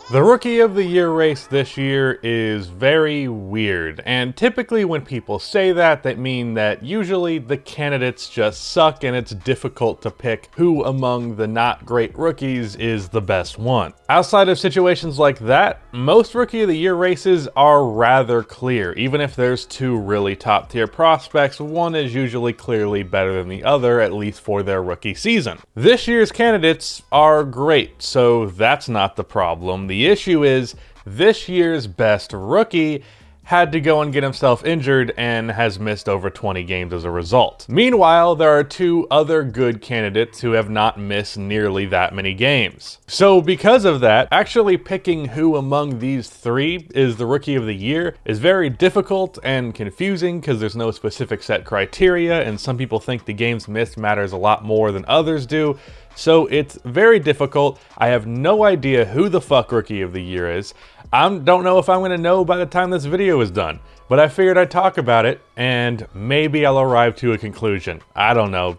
The Rookie of the Year race this year is very weird, and typically when people say that, they mean that usually the candidates just suck and it's difficult to pick who among the not great rookies is the best one. Outside of situations like that, most Rookie of the Year races are rather clear. Even if there's two really top tier prospects, one is usually clearly better than the other, at least for their rookie season. This year's candidates are great, so that's not the problem. The issue is this year's best rookie had to go and get himself injured and has missed over 20 games as a result. Meanwhile, there are two other good candidates who have not missed nearly that many games. So because of that, actually picking who among these three is the Rookie of the Year is very difficult and confusing because there's no specific set criteria, and some people think the games missed matters a lot more than others do. So it's very difficult. I have no idea who the fuck Rookie of the Year is. I don't know if I'm gonna know by the time this video is done, but I figured I'd talk about it and maybe I'll arrive to a conclusion. I don't know.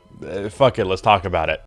Fuck it, let's talk about it.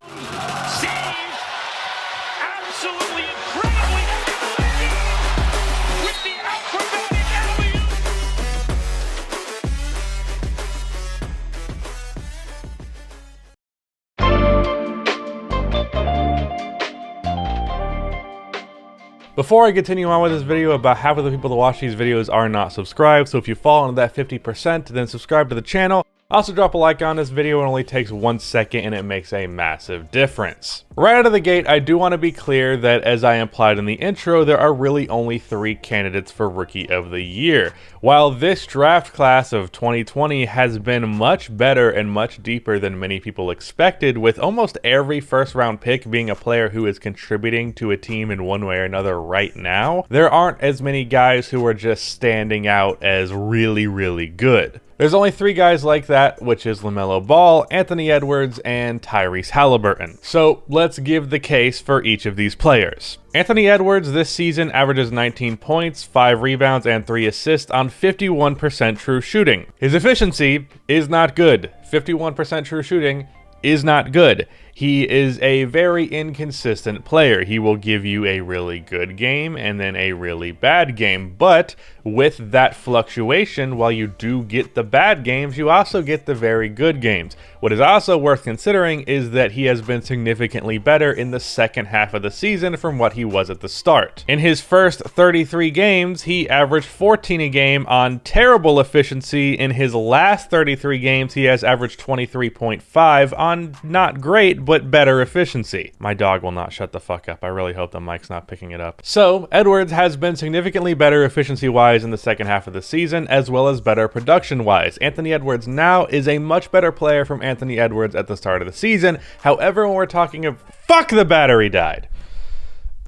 Before I continue on with this video, about half of the people that watch these videos are not subscribed, so if you fall into that 50%, then subscribe to the channel. Also drop a like on this video. It only takes 1 second and it makes a massive difference. Right out of the gate, I do want to be clear that, as I implied in the intro, there are really only 3 candidates for Rookie of the Year. While this draft class of 2020 has been much better and much deeper than many people expected, with almost every first round pick being a player who is contributing to a team in one way or another right now, there aren't as many guys who are just standing out as really, really good. There's only 3 guys like that, which is LaMelo Ball, Anthony Edwards, and Tyrese Halliburton. So let's give the case for each of these players. Anthony Edwards this season averages 19 points, 5 rebounds, and 3 assists on 51% true shooting. His efficiency is not good. 51% true shooting is not good. He is a very inconsistent player. He will give you a really good game and then a really bad game, but with that fluctuation, while you do get the bad games, you also get the very good games. What is also worth considering is that he has been significantly better in the second half of the season from what he was at the start. In his first 33 games, he averaged 14 a game on terrible efficiency. In his last 33 games, he has averaged 23.5 on not great, but better efficiency. My dog will not shut the fuck up. I really hope the mic's not picking it up. So, Edwards has been significantly better efficiency-wise in the second half of the season, as well as better production-wise. Anthony Edwards now is a much better player from Anthony Edwards at the start of the season. However, when we're talking of... Fuck, the battery died!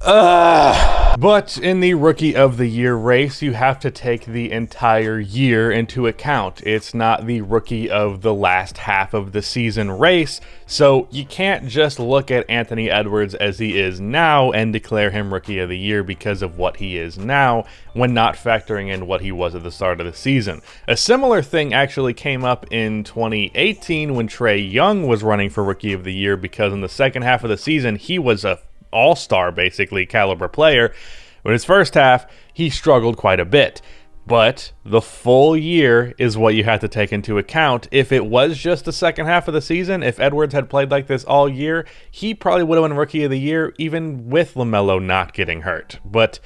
But in the Rookie of the Year race, you have to take the entire year into account. It's not the Rookie of the last half of the season race, so you can't just look at Anthony Edwards as he is now and declare him Rookie of the Year because of what he is now, when not factoring in what he was at the start of the season. A similar thing actually came up in 2018 when Trae Young was running for Rookie of the Year, because in the second half of the season, he was a all-star, basically, caliber player. But his first half, he struggled quite a bit. But the full year is what you have to take into account. If it was just the second half of the season, if Edwards had played like this all year, he probably would have won Rookie of the Year, even with LaMelo not getting hurt. But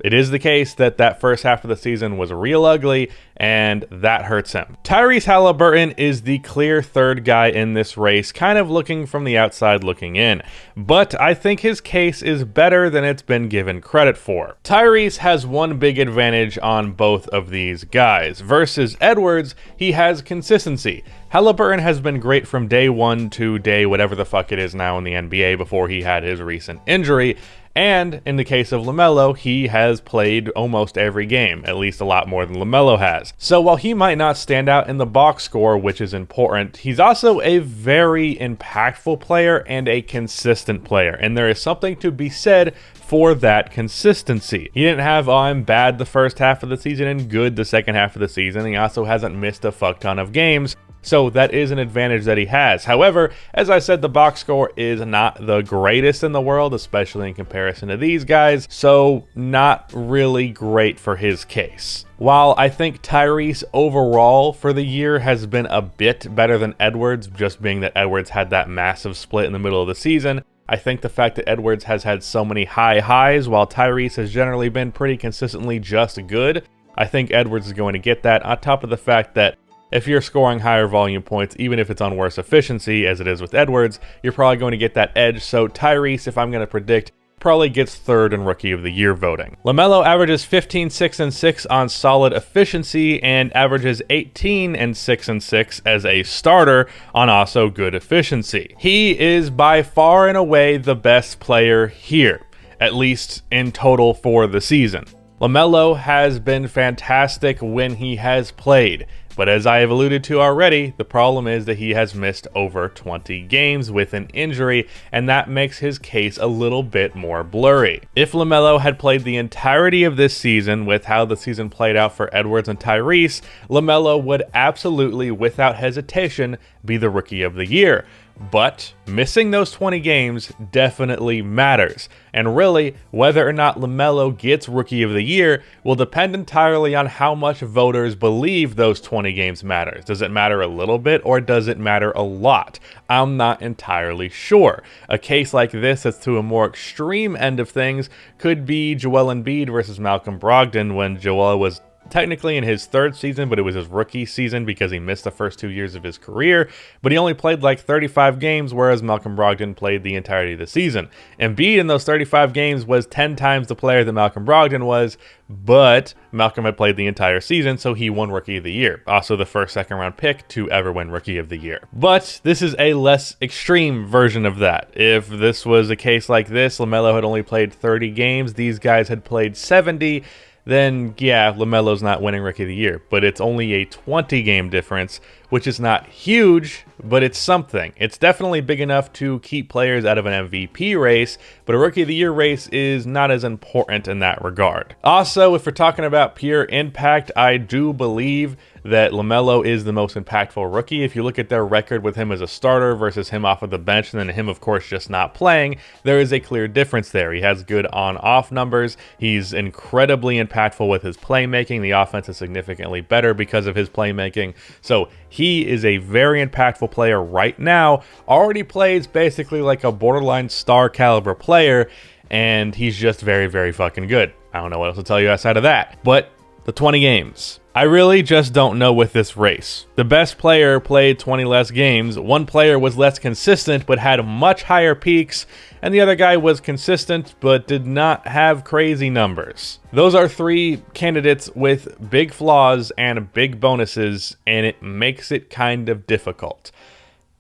it is the case that that first half of the season was real ugly, and that hurts him. Tyrese Halliburton is the clear third guy in this race, kind of looking from the outside looking in. But I think his case is better than it's been given credit for. Tyrese has one big advantage on both of these guys. Versus Edwards, he has consistency. Halliburton has been great from day 1 to day whatever the fuck it is now in the NBA before he had his recent injury. And in the case of LaMelo, he has played almost every game, at least a lot more than LaMelo has. So while he might not stand out in the box score, which is important, he's also a very impactful player and a consistent player. And there is something to be said for that consistency. He didn't have, oh, I'm bad the first half of the season and good the second half of the season. He also hasn't missed a fuck ton of games. So that is an advantage that he has. However, as I said, the box score is not the greatest in the world, especially in comparison to these guys, so not really great for his case. While I think Tyrese overall for the year has been a bit better than Edwards, just being that Edwards had that massive split in the middle of the season, I think the fact that Edwards has had so many high highs while Tyrese has generally been pretty consistently just good, I think Edwards is going to get that, on top of the fact that if you're scoring higher volume points, even if it's on worse efficiency, as it is with Edwards, you're probably going to get that edge. So Tyrese, if I'm going to predict, probably gets third in Rookie of the Year voting. LaMelo averages 15, 6, and 6 on solid efficiency and averages 18 and 6 and 6 as a starter on also good efficiency. He is by far and away the best player here, at least in total for the season. LaMelo has been fantastic when he has played, but as I have alluded to already, the problem is that he has missed over 20 games with an injury, and that makes his case a little bit more blurry. If LaMelo had played the entirety of this season with how the season played out for Edwards and Tyrese, LaMelo would absolutely, without hesitation, be the Rookie of the Year. But missing those 20 games definitely matters. And really, whether or not LaMelo gets Rookie of the Year will depend entirely on how much voters believe those 20 games matters. Does it matter a little bit or does it matter a lot? I'm not entirely sure. A case like this that's to a more extreme end of things could be Joel Embiid versus Malcolm Brogdon when Joel was technically in his third season, but it was his rookie season because he missed the first 2 years of his career, but he only played like 35 games, whereas Malcolm Brogdon played the entirety of the season. Embiid in those 35 games was 10 times the player that Malcolm Brogdon was, but Malcolm had played the entire season, so he won Rookie of the Year. Also the first second-round pick to ever win Rookie of the Year. But this is a less extreme version of that. If this was a case like this, LaMelo had only played 30 games, these guys had played 70, then yeah, LaMelo's not winning Rookie of the Year, but it's only a 20-game difference, which is not huge, but it's something. It's definitely big enough to keep players out of an MVP race, but a Rookie of the Year race is not as important in that regard. Also, if we're talking about pure impact, I do believe that LaMelo is the most impactful rookie. If you look at their record with him as a starter versus him off of the bench and then him, of course, just not playing, there is a clear difference there. He has good on-off numbers. He's incredibly impactful with his playmaking. The offense is significantly better because of his playmaking. So he is a very impactful player right now. Already plays basically like a borderline star caliber player, and he's just very, very fucking good. I don't know what else to tell you outside of that. But the 20 games. I really just don't know with this race. The best player played 20 less games, one player was less consistent but had much higher peaks, and the other guy was consistent but did not have crazy numbers. Those are three candidates with big flaws and big bonuses, and it makes it kind of difficult.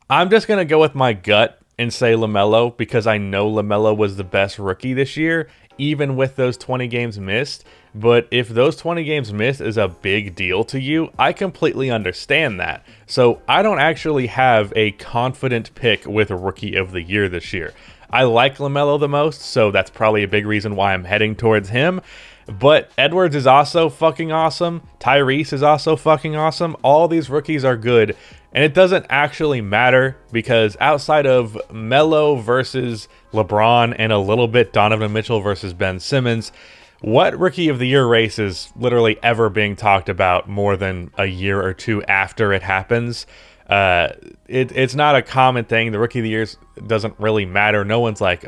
I'm just going to go with my gut and say LaMelo because I know LaMelo was the best rookie this year, even with those 20 games missed. But if those 20 games missed is a big deal to you, I completely understand that. So I don't actually have a confident pick with Rookie of the Year this year. I like LaMelo the most, so that's probably a big reason why I'm heading towards him. But Edwards is also fucking awesome. Tyrese is also fucking awesome. All these rookies are good. And it doesn't actually matter because outside of Melo versus LeBron and a little bit Donovan Mitchell versus Ben Simmons, what Rookie of the Year race is literally ever being talked about more than a year or two after it happens? It's not a common thing. The Rookie of the Year doesn't really matter. No one's like,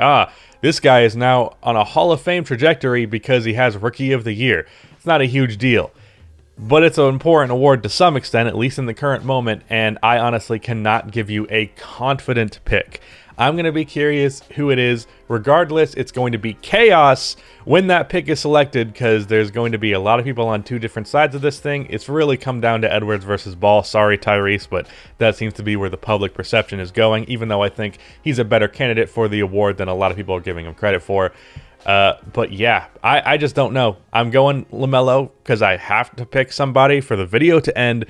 this guy is now on a Hall of Fame trajectory because he has Rookie of the Year. It's not a huge deal. But it's an important award to some extent, at least in the current moment, and I honestly cannot give you a confident pick. I'm going to be curious who it is. Regardless, it's going to be chaos when that pick is selected because there's going to be a lot of people on two different sides of this thing. It's really come down to Edwards versus Ball. Sorry, Tyrese, but that seems to be where the public perception is going, even though I think he's a better candidate for the award than a lot of people are giving him credit for. But yeah, I just don't know. I'm going LaMelo because I have to pick somebody for the video to end.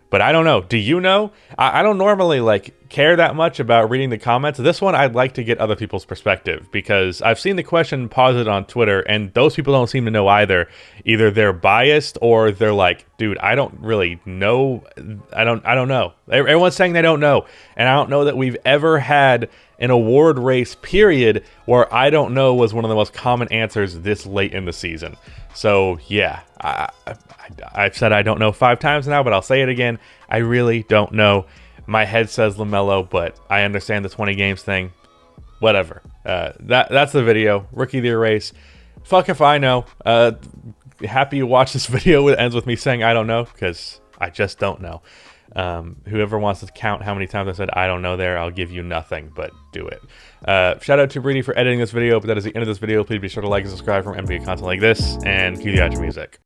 But I don't know. Do you know? I don't normally like care that much about reading the comments. This one, I'd like to get other people's perspective, because I've seen the question posited on Twitter, and those people don't seem to know either. Either they're biased or they're like, dude, I don't really know. I don't know. Everyone's saying they don't know. And I don't know that we've ever had an award race, period, where I don't know was one of the most common answers this late in the season. So yeah, I've said I don't know 5 times now, but I'll say it again. I really don't know. My head says LaMelo, but I understand the 20 games thing. Whatever. That's the video. Rookie of the Year race. Fuck if I know. Happy you watch this video. It ends with me saying I don't know, because I just don't know. Whoever wants to count how many times I said I don't know there, I'll give you nothing, but do it. Shout out to Brady for editing this video, but that is the end of this video. Please be sure to like and subscribe for NBA content like this, and cue the outro music.